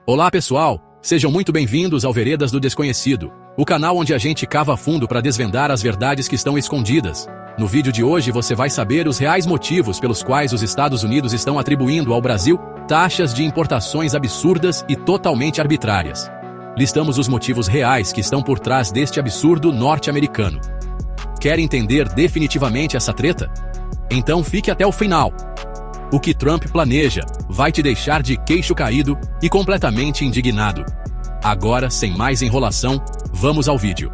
Olá pessoal, sejam muito bem-vindos ao Veredas do Desconhecido, o canal onde a gente cava fundo para desvendar as verdades que estão escondidas. No vídeo de hoje você vai saber os reais motivos pelos quais os Estados Unidos estão atribuindo ao Brasil taxas de importações absurdas e totalmente arbitrárias. Listamos os motivos reais que estão por trás deste absurdo norte-americano. Quer entender definitivamente essa treta? Então fique até o final. O que Trump planeja vai te deixar de queixo caído e completamente indignado. Agora, sem mais enrolação, vamos ao vídeo.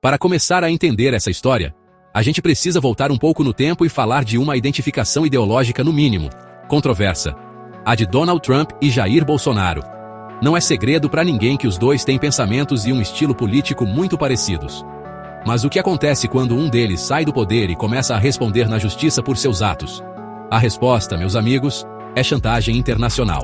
Para começar a entender essa história, a gente precisa voltar um pouco no tempo e falar de uma identificação ideológica no mínimo, controversa, a de Donald Trump e Jair Bolsonaro. Não é segredo para ninguém que os dois têm pensamentos e um estilo político muito parecidos. Mas o que acontece quando um deles sai do poder e começa a responder na justiça por seus atos? A resposta, meus amigos, é chantagem internacional.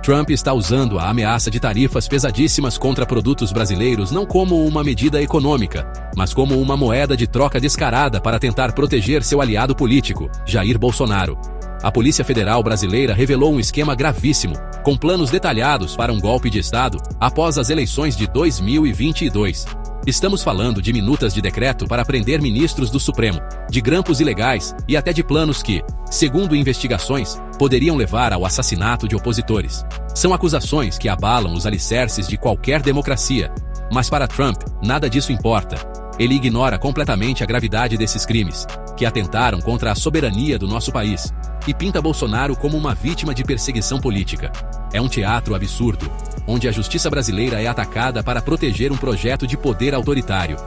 Trump está usando a ameaça de tarifas pesadíssimas contra produtos brasileiros não como uma medida econômica, mas como uma moeda de troca descarada para tentar proteger seu aliado político, Jair Bolsonaro. A Polícia Federal brasileira revelou um esquema gravíssimo, com planos detalhados para um golpe de Estado após as eleições de 2022. Estamos falando de minutas de decreto para prender ministros do Supremo, de grampos ilegais e até de planos que, segundo investigações, poderiam levar ao assassinato de opositores. São acusações que abalam os alicerces de qualquer democracia. Mas para Trump, nada disso importa. Ele ignora completamente a gravidade desses crimes, que atentaram contra a soberania do nosso país, e pinta Bolsonaro como uma vítima de perseguição política. É um teatro absurdo, onde a justiça brasileira é atacada para proteger um projeto de poder autoritário.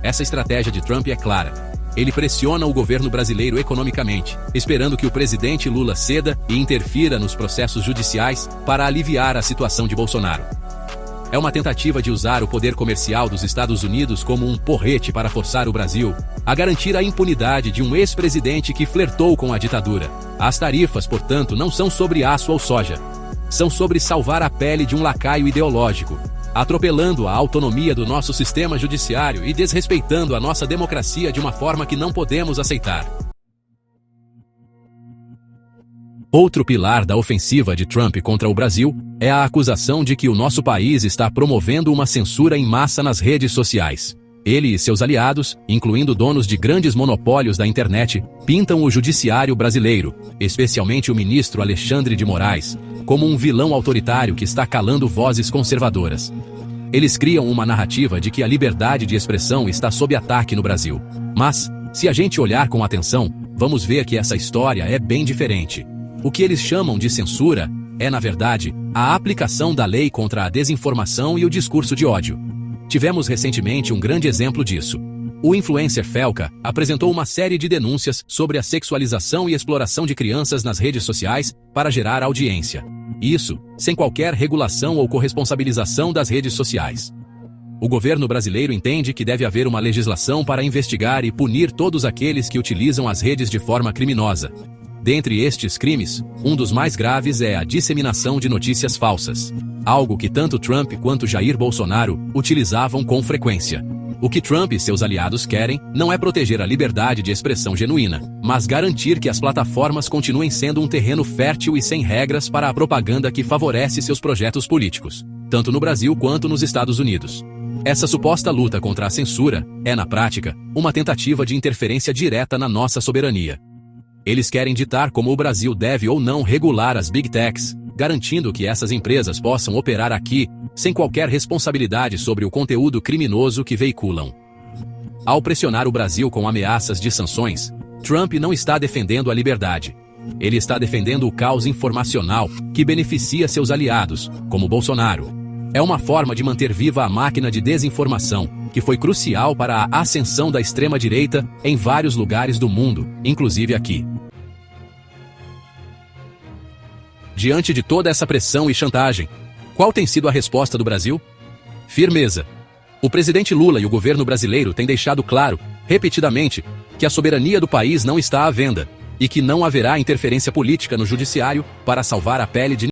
Essa estratégia de Trump é clara. Ele pressiona o governo brasileiro economicamente, esperando que o presidente Lula ceda e interfira nos processos judiciais para aliviar a situação de Bolsonaro. É uma tentativa de usar o poder comercial dos Estados Unidos como um porrete para forçar o Brasil a garantir a impunidade de um ex-presidente que flertou com a ditadura. As tarifas, portanto, não são sobre aço ou soja. São sobre salvar a pele de um lacaio ideológico, atropelando a autonomia do nosso sistema judiciário e desrespeitando a nossa democracia de uma forma que não podemos aceitar. Outro pilar da ofensiva de Trump contra o Brasil é a acusação de que o nosso país está promovendo uma censura em massa nas redes sociais. Ele e seus aliados, incluindo donos de grandes monopólios da internet, pintam o judiciário brasileiro, especialmente o ministro Alexandre de Moraes, como um vilão autoritário que está calando vozes conservadoras. Eles criam uma narrativa de que a liberdade de expressão está sob ataque no Brasil. Mas, se a gente olhar com atenção, vamos ver que essa história é bem diferente. O que eles chamam de censura é, na verdade, a aplicação da lei contra a desinformação e o discurso de ódio. Tivemos recentemente um grande exemplo disso. O influencer Felca apresentou uma série de denúncias sobre a sexualização e exploração de crianças nas redes sociais para gerar audiência. Isso, sem qualquer regulação ou corresponsabilização das redes sociais. O governo brasileiro entende que deve haver uma legislação para investigar e punir todos aqueles que utilizam as redes de forma criminosa. Dentre estes crimes, um dos mais graves é a disseminação de notícias falsas, algo que tanto Trump quanto Jair Bolsonaro utilizavam com frequência. O que Trump e seus aliados querem não é proteger a liberdade de expressão genuína, mas garantir que as plataformas continuem sendo um terreno fértil e sem regras para a propaganda que favorece seus projetos políticos, tanto no Brasil quanto nos Estados Unidos. Essa suposta luta contra a censura é, na prática, uma tentativa de interferência direta na nossa soberania. Eles querem ditar como o Brasil deve ou não regular as Big Techs, garantindo que essas empresas possam operar aqui, sem qualquer responsabilidade sobre o conteúdo criminoso que veiculam. Ao pressionar o Brasil com ameaças de sanções, Trump não está defendendo a liberdade. Ele está defendendo o caos informacional que beneficia seus aliados, como Bolsonaro. É uma forma de manter viva a máquina de desinformação, que foi crucial para a ascensão da extrema-direita em vários lugares do mundo, inclusive aqui. Diante de toda essa pressão e chantagem, qual tem sido a resposta do Brasil? Firmeza. O presidente Lula e o governo brasileiro têm deixado claro, repetidamente, que a soberania do país não está à venda, e que não haverá interferência política no judiciário para salvar a pele de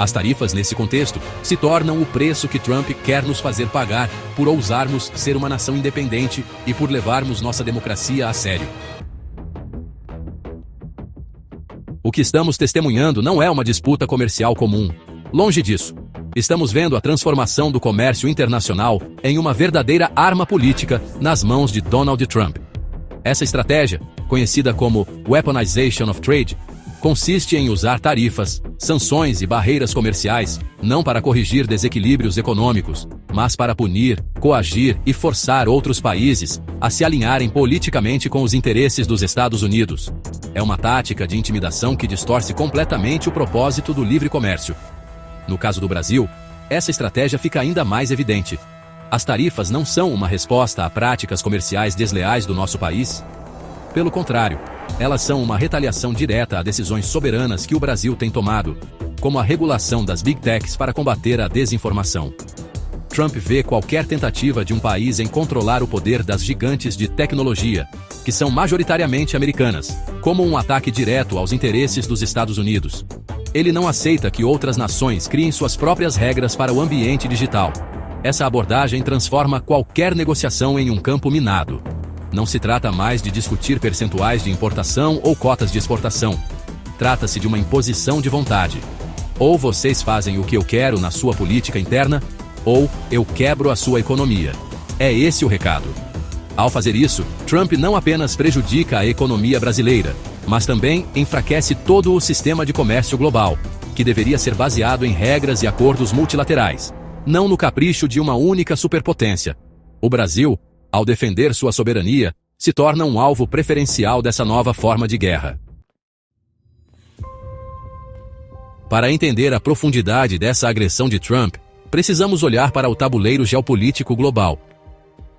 As tarifas, nesse contexto, se tornam o preço que Trump quer nos fazer pagar por ousarmos ser uma nação independente e por levarmos nossa democracia a sério. O que estamos testemunhando não é uma disputa comercial comum. Longe disso. Estamos vendo a transformação do comércio internacional em uma verdadeira arma política nas mãos de Donald Trump. Essa estratégia, conhecida como Weaponization of Trade, consiste em usar tarifas, sanções e barreiras comerciais não para corrigir desequilíbrios econômicos, mas para punir, coagir e forçar outros países a se alinharem politicamente com os interesses dos Estados Unidos. É uma tática de intimidação que distorce completamente o propósito do livre comércio. No caso do Brasil, essa estratégia fica ainda mais evidente. As tarifas não são uma resposta a práticas comerciais desleais do nosso país. Pelo contrário, elas são uma retaliação direta a decisões soberanas que o Brasil tem tomado, como a regulação das Big Techs para combater a desinformação. Trump vê qualquer tentativa de um país em controlar o poder das gigantes de tecnologia, que são majoritariamente americanas, como um ataque direto aos interesses dos Estados Unidos. Ele não aceita que outras nações criem suas próprias regras para o ambiente digital. Essa abordagem transforma qualquer negociação em um campo minado. Não se trata mais de discutir percentuais de importação ou cotas de exportação. Trata-se de uma imposição de vontade. Ou vocês fazem o que eu quero na sua política interna, ou eu quebro a sua economia. É esse o recado. Ao fazer isso, Trump não apenas prejudica a economia brasileira, mas também enfraquece todo o sistema de comércio global, que deveria ser baseado em regras e acordos multilaterais, não no capricho de uma única superpotência. O Brasil, ao defender sua soberania, se torna um alvo preferencial dessa nova forma de guerra. Para entender a profundidade dessa agressão de Trump, precisamos olhar para o tabuleiro geopolítico global.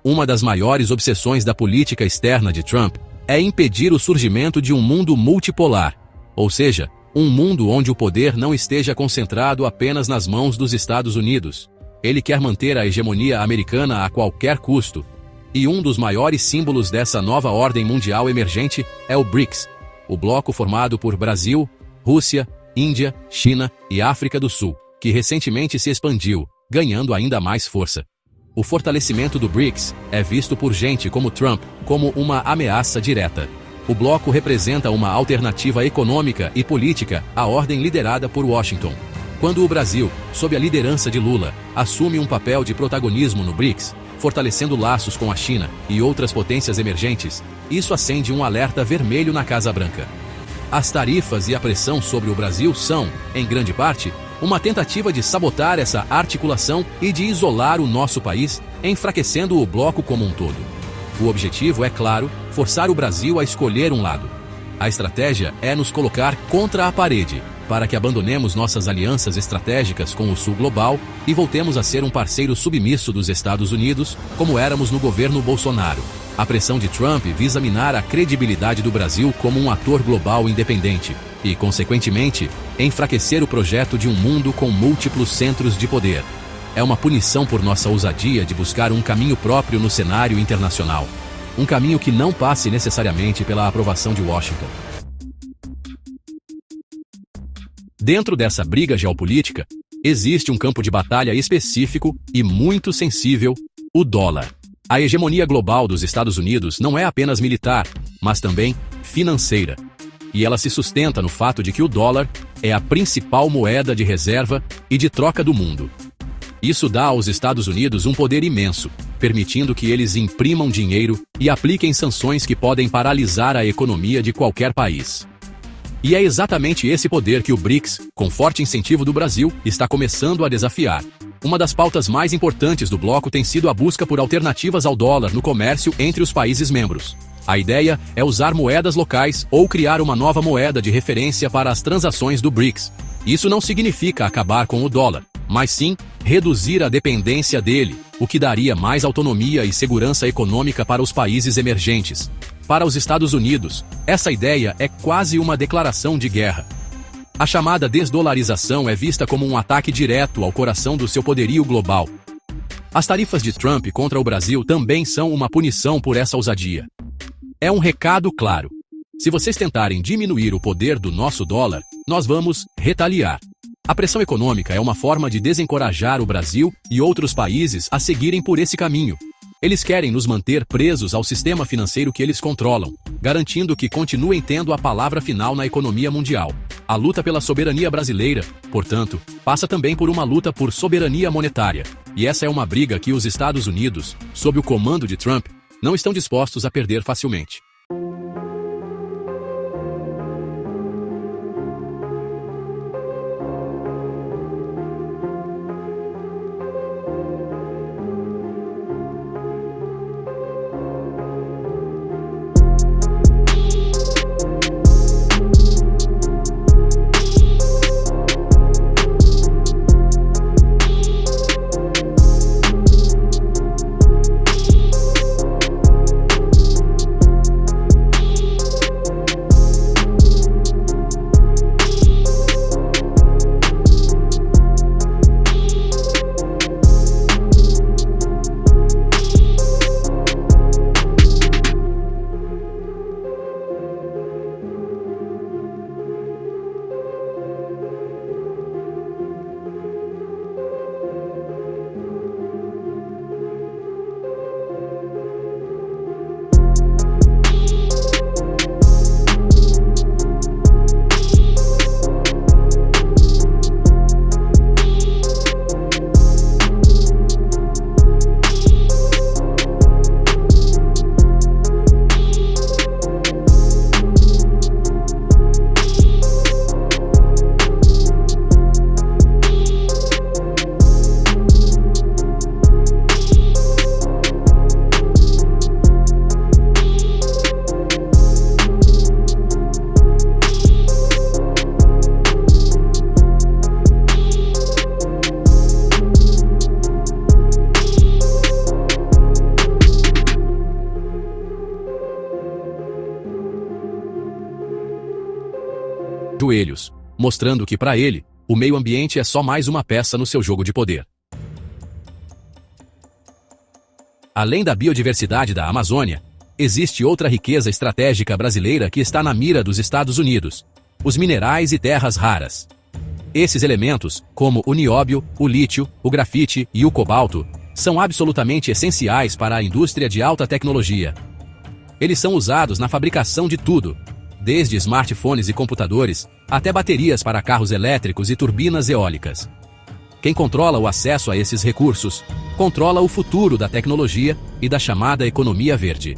Uma das maiores obsessões da política externa de Trump é impedir o surgimento de um mundo multipolar, ou seja, um mundo onde o poder não esteja concentrado apenas nas mãos dos Estados Unidos. Ele quer manter a hegemonia americana a qualquer custo. E um dos maiores símbolos dessa nova ordem mundial emergente é o BRICS, o bloco formado por Brasil, Rússia, Índia, China e África do Sul, que recentemente se expandiu, ganhando ainda mais força. O fortalecimento do BRICS é visto por gente como Trump como uma ameaça direta. O bloco representa uma alternativa econômica e política à ordem liderada por Washington. Quando o Brasil, sob a liderança de Lula, assume um papel de protagonismo no BRICS, fortalecendo laços com a China e outras potências emergentes, isso acende um alerta vermelho na Casa Branca. As tarifas e a pressão sobre o Brasil são, em grande parte, uma tentativa de sabotar essa articulação e de isolar o nosso país, enfraquecendo o bloco como um todo. O objetivo é, claro, forçar o Brasil a escolher um lado. A estratégia é nos colocar contra a parede, para que abandonemos nossas alianças estratégicas com o Sul global e voltemos a ser um parceiro submisso dos Estados Unidos, como éramos no governo Bolsonaro. A pressão de Trump visa minar a credibilidade do Brasil como um ator global independente e, consequentemente, enfraquecer o projeto de um mundo com múltiplos centros de poder. É uma punição por nossa ousadia de buscar um caminho próprio no cenário internacional. Um caminho que não passe necessariamente pela aprovação de Washington. Dentro dessa briga geopolítica, existe um campo de batalha específico e muito sensível: o dólar. A hegemonia global dos Estados Unidos não é apenas militar, mas também financeira. E ela se sustenta no fato de que o dólar é a principal moeda de reserva e de troca do mundo. Isso dá aos Estados Unidos um poder imenso, permitindo que eles imprimam dinheiro e apliquem sanções que podem paralisar a economia de qualquer país. E é exatamente esse poder que o BRICS, com forte incentivo do Brasil, está começando a desafiar. Uma das pautas mais importantes do bloco tem sido a busca por alternativas ao dólar no comércio entre os países membros. A ideia é usar moedas locais ou criar uma nova moeda de referência para as transações do BRICS. Isso não significa acabar com o dólar, mas sim reduzir a dependência dele, o que daria mais autonomia e segurança econômica para os países emergentes. Para os Estados Unidos, essa ideia é quase uma declaração de guerra. A chamada desdolarização é vista como um ataque direto ao coração do seu poderio global. As tarifas de Trump contra o Brasil também são uma punição por essa ousadia. É um recado claro: se vocês tentarem diminuir o poder do nosso dólar, nós vamos retaliar. A pressão econômica é uma forma de desencorajar o Brasil e outros países a seguirem por esse caminho. Eles querem nos manter presos ao sistema financeiro que eles controlam, garantindo que continuem tendo a palavra final na economia mundial. A luta pela soberania brasileira, portanto, passa também por uma luta por soberania monetária. E essa é uma briga que os Estados Unidos, sob o comando de Trump, não estão dispostos a perder facilmente. Joelhos, mostrando que para ele, o meio ambiente é só mais uma peça no seu jogo de poder. Além da biodiversidade da Amazônia, existe outra riqueza estratégica brasileira que está na mira dos Estados Unidos: os minerais e terras raras. Esses elementos, como o nióbio, o lítio, o grafite e o cobalto, são absolutamente essenciais para a indústria de alta tecnologia. Eles são usados na fabricação de tudo, desde smartphones e computadores, até baterias para carros elétricos e turbinas eólicas. Quem controla o acesso a esses recursos, controla o futuro da tecnologia e da chamada economia verde.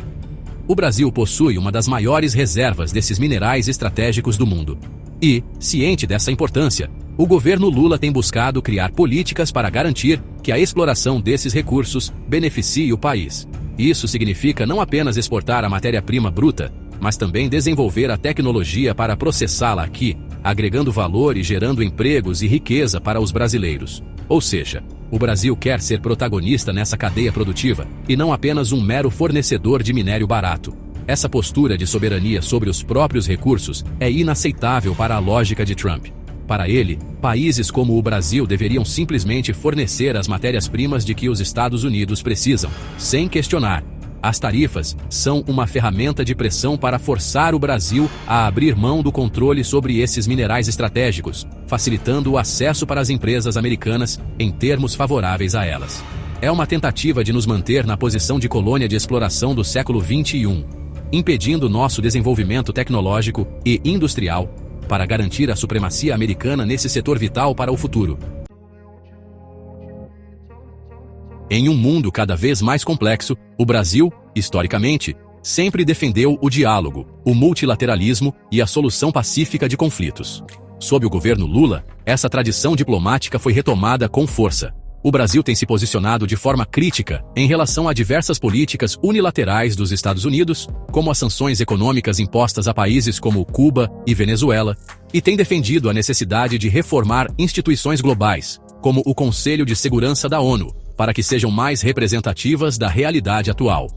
O Brasil possui uma das maiores reservas desses minerais estratégicos do mundo. E, ciente dessa importância, o governo Lula tem buscado criar políticas para garantir que a exploração desses recursos beneficie o país. Isso significa não apenas exportar a matéria-prima bruta, mas também desenvolver a tecnologia para processá-la aqui, agregando valor e gerando empregos e riqueza para os brasileiros. Ou seja, o Brasil quer ser protagonista nessa cadeia produtiva, e não apenas um mero fornecedor de minério barato. Essa postura de soberania sobre os próprios recursos é inaceitável para a lógica de Trump. Para ele, países como o Brasil deveriam simplesmente fornecer as matérias-primas de que os Estados Unidos precisam, sem questionar. As tarifas são uma ferramenta de pressão para forçar o Brasil a abrir mão do controle sobre esses minerais estratégicos, facilitando o acesso para as empresas americanas em termos favoráveis a elas. É uma tentativa de nos manter na posição de colônia de exploração do século XXI, impedindo nosso desenvolvimento tecnológico e industrial para garantir a supremacia americana nesse setor vital para o futuro. Em um mundo cada vez mais complexo, o Brasil, historicamente, sempre defendeu o diálogo, o multilateralismo e a solução pacífica de conflitos. Sob o governo Lula, essa tradição diplomática foi retomada com força. O Brasil tem se posicionado de forma crítica em relação a diversas políticas unilaterais dos Estados Unidos, como as sanções econômicas impostas a países como Cuba e Venezuela, e tem defendido a necessidade de reformar instituições globais, como o Conselho de Segurança da ONU, para que sejam mais representativas da realidade atual.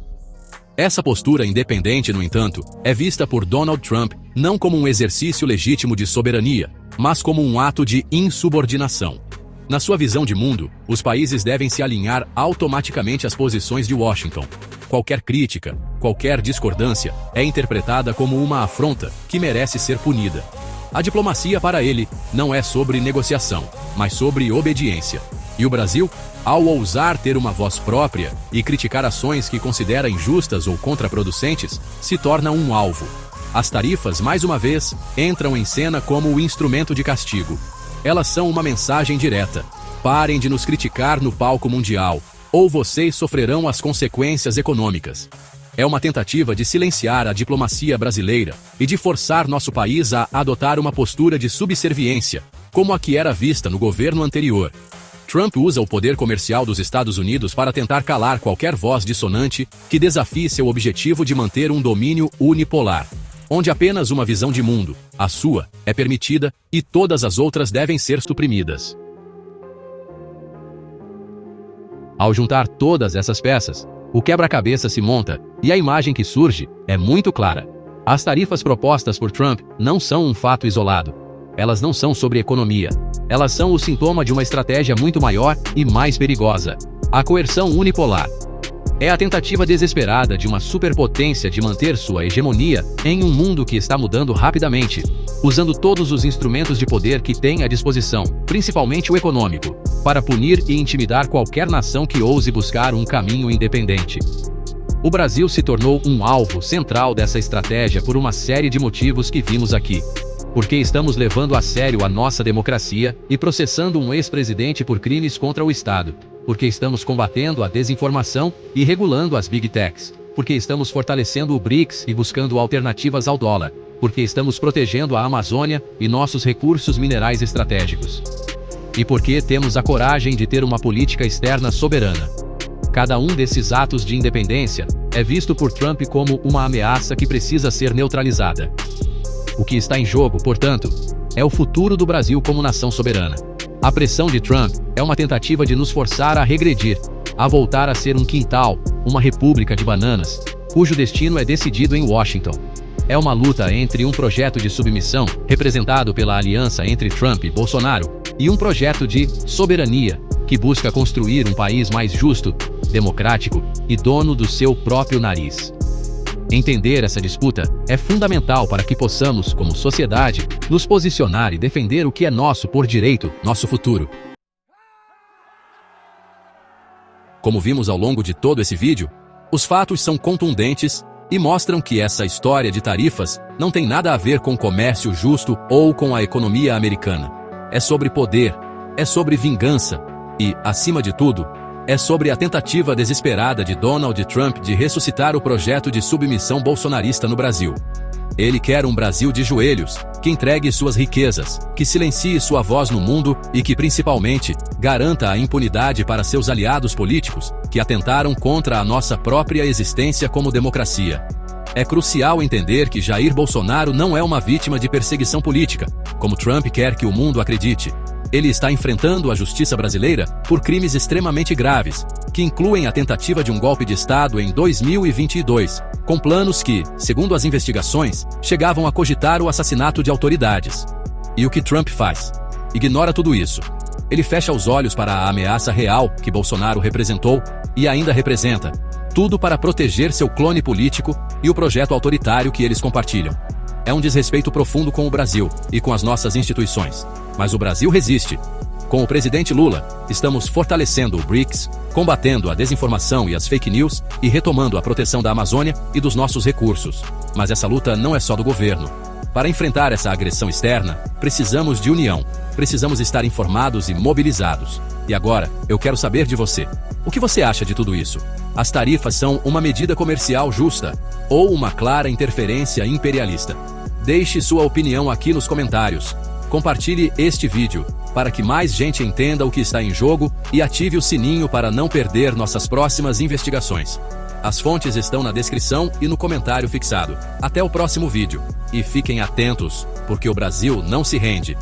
Essa postura independente, no entanto, é vista por Donald Trump não como um exercício legítimo de soberania, mas como um ato de insubordinação. Na sua visão de mundo, os países devem se alinhar automaticamente às posições de Washington. Qualquer crítica, qualquer discordância é interpretada como uma afronta que merece ser punida. A diplomacia para ele não é sobre negociação, mas sobre obediência. E o Brasil, ao ousar ter uma voz própria e criticar ações que considera injustas ou contraproducentes, se torna um alvo. As tarifas, mais uma vez, entram em cena como o instrumento de castigo. Elas são uma mensagem direta. Parem de nos criticar no palco mundial, ou vocês sofrerão as consequências econômicas. É uma tentativa de silenciar a diplomacia brasileira e de forçar nosso país a adotar uma postura de subserviência, como a que era vista no governo anterior. Trump usa o poder comercial dos Estados Unidos para tentar calar qualquer voz dissonante que desafie seu objetivo de manter um domínio unipolar, onde apenas uma visão de mundo, a sua, é permitida e todas as outras devem ser suprimidas. Ao juntar todas essas peças, o quebra-cabeça se monta, e a imagem que surge é muito clara. As tarifas propostas por Trump não são um fato isolado. Elas não são sobre economia. Elas são o sintoma de uma estratégia muito maior e mais perigosa: a coerção unipolar. É a tentativa desesperada de uma superpotência de manter sua hegemonia em um mundo que está mudando rapidamente, usando todos os instrumentos de poder que tem à disposição, principalmente o econômico, para punir e intimidar qualquer nação que ouse buscar um caminho independente. O Brasil se tornou um alvo central dessa estratégia por uma série de motivos que vimos aqui. Porque estamos levando a sério a nossa democracia e processando um ex-presidente por crimes contra o Estado. Porque estamos combatendo a desinformação e regulando as Big Techs. Porque estamos fortalecendo o BRICS e buscando alternativas ao dólar. Porque estamos protegendo a Amazônia e nossos recursos minerais estratégicos. E porque temos a coragem de ter uma política externa soberana. Cada um desses atos de independência é visto por Trump como uma ameaça que precisa ser neutralizada. O que está em jogo, portanto, é o futuro do Brasil como nação soberana. A pressão de Trump é uma tentativa de nos forçar a regredir, a voltar a ser um quintal, uma república de bananas, cujo destino é decidido em Washington. É uma luta entre um projeto de submissão, representado pela aliança entre Trump e Bolsonaro, e um projeto de soberania, que busca construir um país mais justo, democrático e dono do seu próprio nariz. Entender essa disputa é fundamental para que possamos, como sociedade, nos posicionar e defender o que é nosso por direito, nosso futuro. Como vimos ao longo de todo esse vídeo, os fatos são contundentes e mostram que essa história de tarifas não tem nada a ver com comércio justo ou com a economia americana. É sobre poder, é sobre vingança e, acima de tudo, é sobre a tentativa desesperada de Donald Trump de ressuscitar o projeto de submissão bolsonarista no Brasil. Ele quer um Brasil de joelhos, que entregue suas riquezas, que silencie sua voz no mundo e que, principalmente, garanta a impunidade para seus aliados políticos, que atentaram contra a nossa própria existência como democracia. É crucial entender que Jair Bolsonaro não é uma vítima de perseguição política, como Trump quer que o mundo acredite. Ele está enfrentando a justiça brasileira por crimes extremamente graves, que incluem a tentativa de um golpe de Estado em 2022, com planos que, segundo as investigações, chegavam a cogitar o assassinato de autoridades. E o que Trump faz? Ignora tudo isso. Ele fecha os olhos para a ameaça real que Bolsonaro representou e ainda representa, tudo para proteger seu clone político e o projeto autoritário que eles compartilham. É um desrespeito profundo com o Brasil e com as nossas instituições. Mas o Brasil resiste. Com o presidente Lula, estamos fortalecendo o BRICS, combatendo a desinformação e as fake news e retomando a proteção da Amazônia e dos nossos recursos. Mas essa luta não é só do governo. Para enfrentar essa agressão externa, precisamos de união. Precisamos estar informados e mobilizados. E agora, eu quero saber de você. O que você acha de tudo isso? As tarifas são uma medida comercial justa ou uma clara interferência imperialista? Deixe sua opinião aqui nos comentários. Compartilhe este vídeo, para que mais gente entenda o que está em jogo e ative o sininho para não perder nossas próximas investigações. As fontes estão na descrição e no comentário fixado. Até o próximo vídeo. E fiquem atentos, porque o Brasil não se rende.